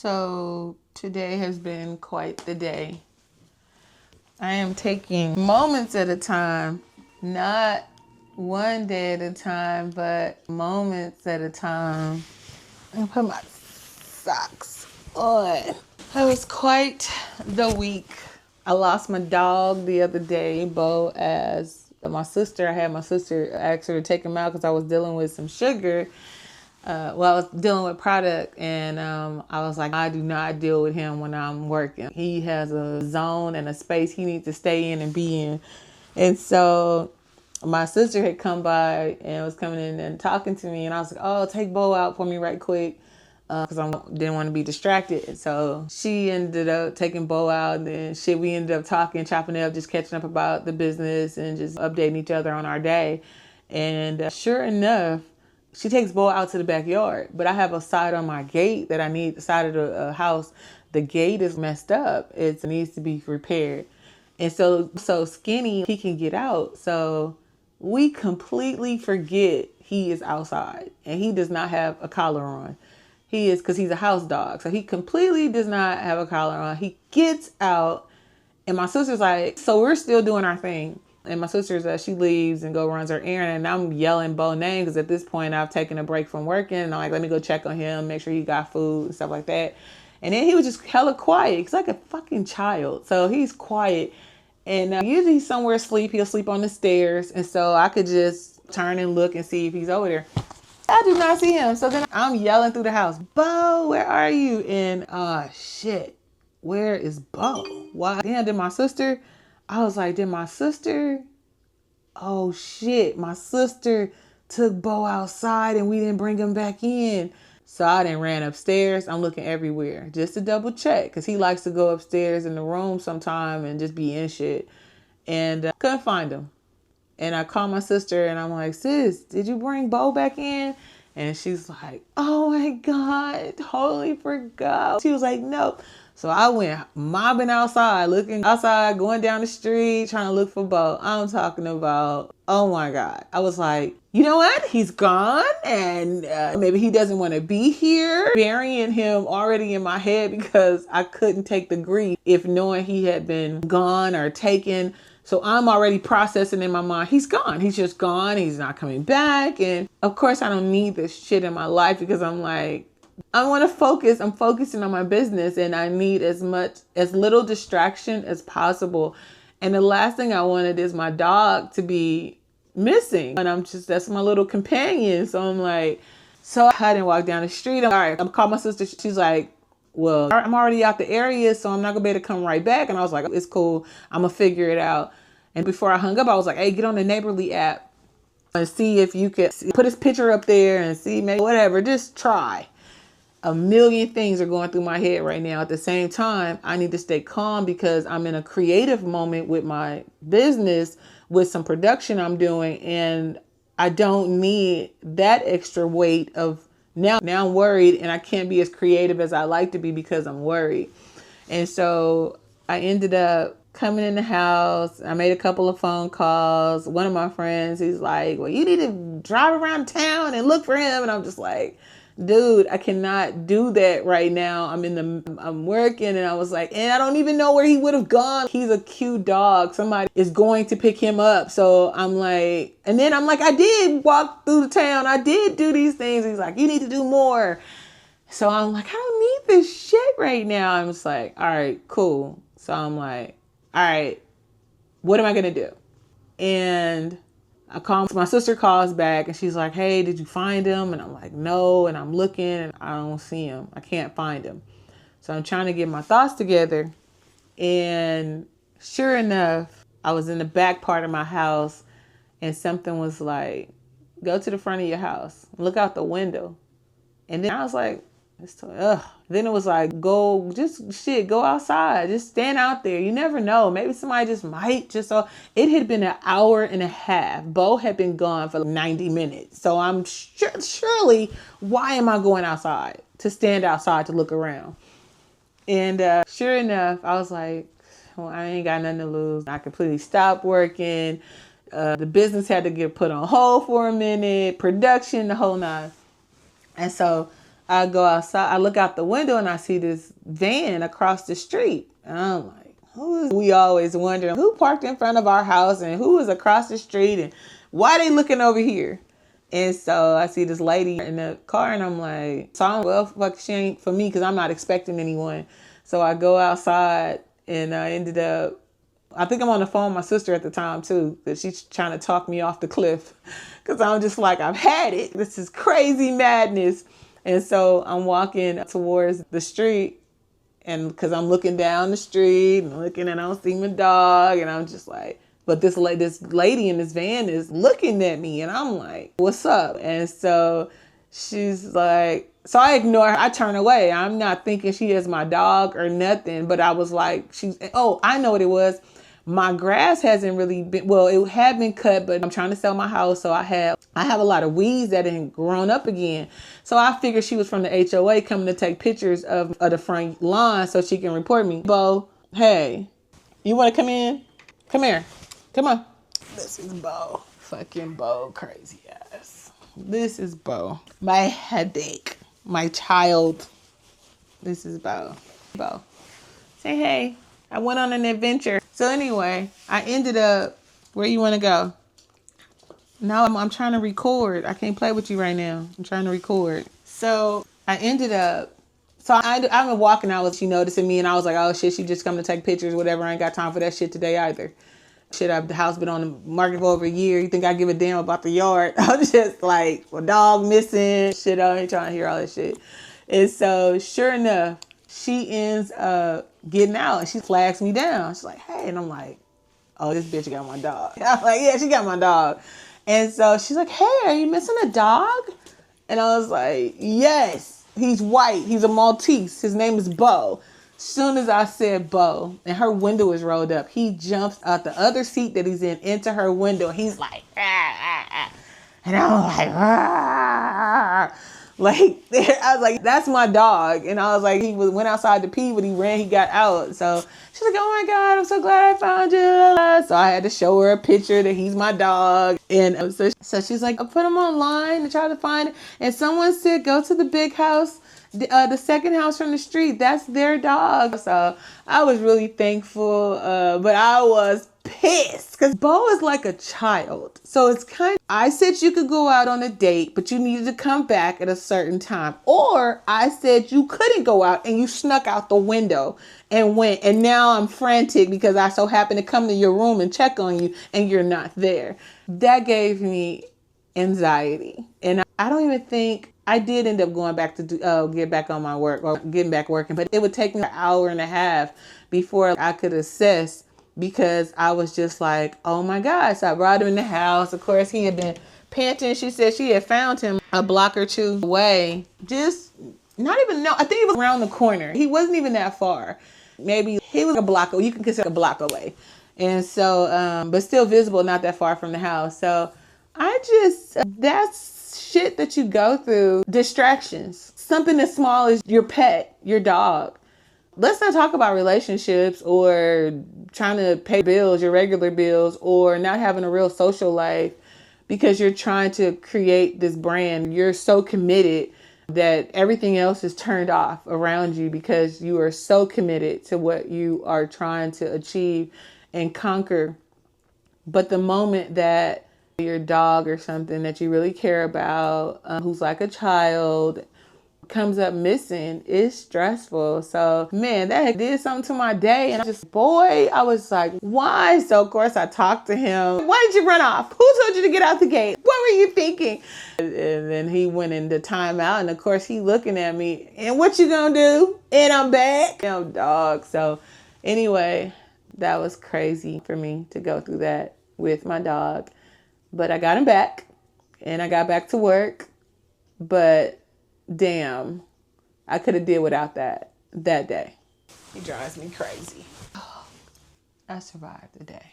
So today has been quite the day. I am taking moments at a time, not one day at a time, but moments at a time. I'm gonna put my socks on. It was quite the week. I lost my dog the other day, Bo, as I had my sister ask her to take him out because I was dealing with some sugar. I was dealing with product, and I was like, I do not deal with him when I'm working. He has a zone and a space he needs to stay in and be in. And so my sister had come by and was coming in and talking to me, and I was like, oh, take Bo out for me right quick because I didn't want to be distracted. So she ended up taking Bo out, and then we ended up talking, chopping it up, just catching up about the business and just updating each other on our day. And sure enough, she takes Bo out to the backyard, but I have a side on my gate that I need, the side of the house. The gate is messed up. It needs to be repaired. And so Skinny, he can get out. So we completely forget he is outside and he does not have a collar on. Because he's a house dog. So he completely does not have a collar on. He gets out and my sister's like, so we're still doing our thing. And my sister's she leaves and runs her errand, and I'm yelling Bo name because at this point I've taken a break from working, and I'm like, let me go check on him, make sure he got food and stuff like that. And then he was just hella quiet. He's like a fucking child, so he's quiet. And usually he's somewhere asleep. He'll sleep on the stairs, and so I could just turn and look and see if he's over there. I do not see him. So then I'm yelling through the house, Bo, where are you? And shit, where is Bo? Why? Damn, did my sister? I was like, did my sister? Oh shit, my sister took Bo outside and we didn't bring him back in. So I then ran upstairs. I'm looking everywhere just to double check because he likes to go upstairs in the room sometime and just be in shit. And couldn't find him. And I called my sister and I'm like, sis, did you bring Bo back in? And she's like, oh my God, totally forgot. She was like, nope. So I went mobbing outside, looking outside, going down the street, trying to look for Bo. I'm talking about, oh my God. I was like, you know what? He's gone and maybe he doesn't want to be here. Burying him already in my head because I couldn't take the grief if knowing he had been gone or taken. So I'm already processing in my mind, he's gone. He's just gone. He's not coming back. And of course, I don't need this shit in my life because I'm like, I want to focus. I'm focusing on my business and I need as little distraction as possible. And the last thing I wanted is my dog to be missing. And that's my little companion. So I'm like, so I didn't walk down the street. All right, I'm calling my sister. She's like, well, I'm already out the area, so I'm not going to be able to come right back. And I was like, it's cool. I'm going to figure it out. And before I hung up, I was like, hey, get on the Neighborly app and see if you could put his picture up there and see maybe whatever. Just try. A million things are going through my head right now. At the same time, I need to stay calm because I'm in a creative moment with my business, with some production I'm doing. And I don't need that extra weight of now I'm worried and I can't be as creative as I like to be because I'm worried. And so I ended up coming in the house. I made a couple of phone calls. One of my friends, he's like, well, you need to drive around town and look for him. And I'm just like, dude, I cannot do that right now. I'm working and I was like, and I don't even know where he would have gone. He's a cute dog. Somebody is going to pick him up. So I'm like, and then I'm like, I did walk through the town. I did do these things. He's like, you need to do more. So I'm like, I don't need this shit right now. I'm just like, all right, cool. So I'm like, all right, what am I going to do? And my sister calls back and she's like, hey, did you find him? And I'm like, no. And I'm looking and I don't see him. I can't find him. So I'm trying to get my thoughts together. And sure enough, I was in the back part of my house and something was like, go to the front of your house, look out the window. And then I was like, then it was like, go outside, just stand out there. You never know. Maybe somebody so it had been an hour and a half. Bo had been gone for 90 minutes. So I'm surely, why am I going outside to stand outside to look around? And sure enough, I was like, well, I ain't got nothing to lose. I completely stopped working. The business had to get put on hold for a minute, production, the whole nine. And so I go outside, I look out the window and I see this van across the street. And I'm like, who is, we always wondering who parked in front of our house and who is across the street and why they looking over here? And so I see this lady in the car and I'm like, well, fuck, she ain't for me because I'm not expecting anyone. So I go outside and I ended up, I think I'm on the phone with my sister at the time too, that she's trying to talk me off the cliff because I'm just like, I've had it. This is crazy madness. And so I'm walking towards the street and because I'm looking down the street and looking and I don't see my dog and I'm just like, but this lady in this van is looking at me and I'm like, what's up? And so she's like, so I ignore her. I turn away. I'm not thinking she is my dog or nothing, but I was like, I know what it was. My grass hasn't really been, well, it had been cut, but I'm trying to sell my house. So I have a lot of weeds that hadn't grown up again. So I figured she was from the HOA coming to take pictures of the front lawn so she can report me. Bo, hey, you want to come in? Come here. Come on. This is Bo. Fucking Bo, crazy ass. This is Bo. My headache. My child. This is Bo. Bo. Say hey. I went on an adventure. So anyway, I ended up, where you want to go? No, I'm trying to record. I can't play with you right now. I'm trying to record. So I ended up, I've been walking out, she noticing me and I was like, oh shit, she just come to take pictures, whatever. I ain't got time for that shit today either. Shit, the house been on the market for over a year. You think I give a damn about the yard? I'm just like, a dog missing. Shit, I ain't trying to hear all that shit. And so sure enough, she ends up getting out and she flags me down. She's like, hey, and I'm like, oh, this bitch got my dog. I'm like, yeah, she got my dog. And so she's like, hey, are you missing a dog? And I was like, yes, he's white. He's a Maltese. His name is Bo. Soon as I said Bo and her window is rolled up, he jumps out the other seat that he's in into her window. He's like, ah, ah, ah. And I'm like, ah. Like, I was like, that's my dog. And I was like, went outside to pee, but he ran, he got out. So she's like, oh my God, I'm so glad I found you. So I had to show her a picture that he's my dog. And so she's like, I put him online and try to find it. And someone said, go to the big house, the second house from the street. That's their dog. So I was really thankful, but I was pissed because Bo is like a child. So it's I said you could go out on a date, but you needed to come back at a certain time. Or I said you couldn't go out and you snuck out the window and went. And now I'm frantic because I so happened to come to your room and check on you and you're not there. That gave me anxiety. And I don't even think I did end up going back to get back on my work or getting back working, but it would take me an hour and a half before I could assess because I was just like, oh my God. So I brought him in the house. Of course, he had been panting. She said she had found him a block or two away. Just not even, no, I think he was around the corner. He wasn't even that far. Maybe he was a block, you can consider a block away. And so, but still visible, not that far from the house. So that's shit that you go through. Distractions. Something as small as your pet, your dog. Let's not talk about relationships or trying to pay bills, your regular bills, or not having a real social life because you're trying to create this brand. You're so committed that everything else is turned off around you because you are so committed to what you are trying to achieve and conquer. But the moment that your dog or something that you really care about, who's like a child, comes up missing, is stressful. So man, that did something to my day. And I was like, why? So of course I talked to him. Why did you run off? Who told you to get out the gate? What were you thinking? And then he went into timeout. And of course he looking at me, and what you gonna do? And I'm back. Dog. So anyway, that was crazy for me to go through that with my dog. But I got him back and I got back to work. But damn, I could have did without that day. He drives me crazy. I survived the day.